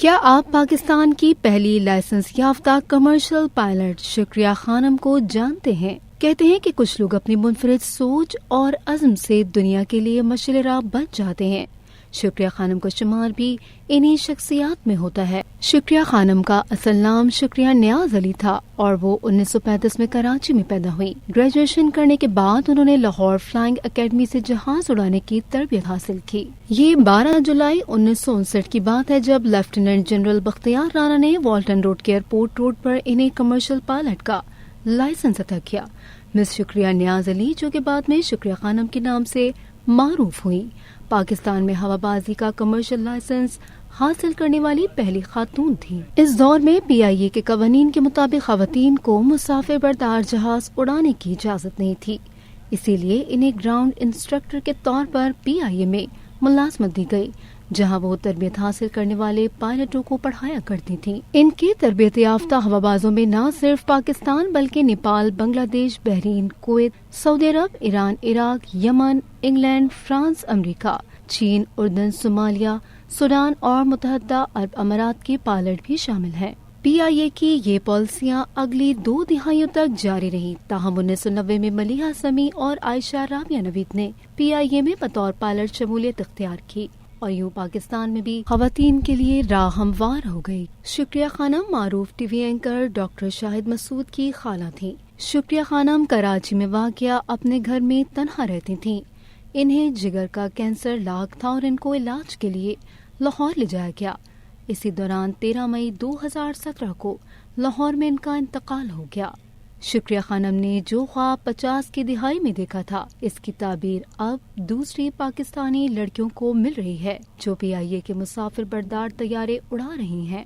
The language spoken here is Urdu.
کیا آپ پاکستان کی پہلی لائسنس یافتہ کمرشل پائلٹ شکریہ خانم کو جانتے ہیں؟ کہتے ہیں کہ کچھ لوگ اپنی منفرد سوچ اور عزم سے دنیا کے لیے مشعل راہ بن جاتے ہیں۔ شکریہ خانم کا شمار بھی انہی شخصیات میں ہوتا ہے۔ شکریہ خانم کا اصل نام شکریہ نیاز علی تھا اور وہ 1935 میں کراچی میں پیدا ہوئی۔ گریجویشن کرنے کے بعد انہوں نے لاہور فلائنگ اکیڈمی سے جہاز اڑانے کی تربیت حاصل کی۔ یہ 12 جولائی 1959 کی بات ہے جب لیفٹیننٹ جنرل بختیار رانا نے والٹن روڈ کے ایئرپورٹ روڈ پر انہیں کمرشل پائلٹ کا لائسنس عطا کیا۔ مس شکریہ نیاز علی، جو کہ بعد میں شکریہ خانم کے نام سے معروف ہوئی، پاکستان میں ہوا بازی کا کمرشل لائسنس حاصل کرنے والی پہلی خاتون تھی۔ اس دور میں PIA کے قوانین کے مطابق خواتین کو مسافر بردار جہاز اڑانے کی اجازت نہیں تھی، اسی لیے انہیں گراؤنڈ انسٹرکٹر کے طور پر PIA میں ملازمت دی گئی، جہاں وہ تربیت حاصل کرنے والے پائلٹوں کو پڑھایا کرتی تھیں۔ ان کے تربیت یافتہ ہوابازوں میں نہ صرف پاکستان بلکہ نیپال، بنگلہ دیش، بحرین، کویت، سعودی عرب، ایران، عراق، یمن، انگلینڈ، فرانس، امریکہ، چین، اردن، صومالیہ، سوڈان اور متحدہ عرب امارات کے پائلٹ بھی شامل ہیں۔ PIA کی یہ پالیسیاں اگلی 2 دہائیوں تک جاری رہیں، تاہم 1990 میں ملیحہ سمیع اور عائشہ رابعہ نوید نے PIA میں بطور پائلٹ شمولیت اختیار کی اور یوں پاکستان میں بھی خواتین کے لیے راہ ہموار ہو گئی۔ شکریہ خانم معروف ٹی وی اینکر ڈاکٹر شاہد مسعود کی خالہ تھیں۔ شکریہ خانم کراچی میں واقع اپنے گھر میں تنہا رہتی تھیں۔ انہیں جگر کا کینسر لاحق تھا اور ان کو علاج کے لیے لاہور لے جایا گیا۔ اسی دوران 13 مئی 2017 کو لاہور میں ان کا انتقال ہو گیا۔ شکریہ خانم نے جو خواب 50 کی دہائی میں دیکھا تھا، اس کی تعبیر اب دوسری پاکستانی لڑکیوں کو مل رہی ہے جو PIA کے مسافر بردار طیارے اڑا رہی ہیں۔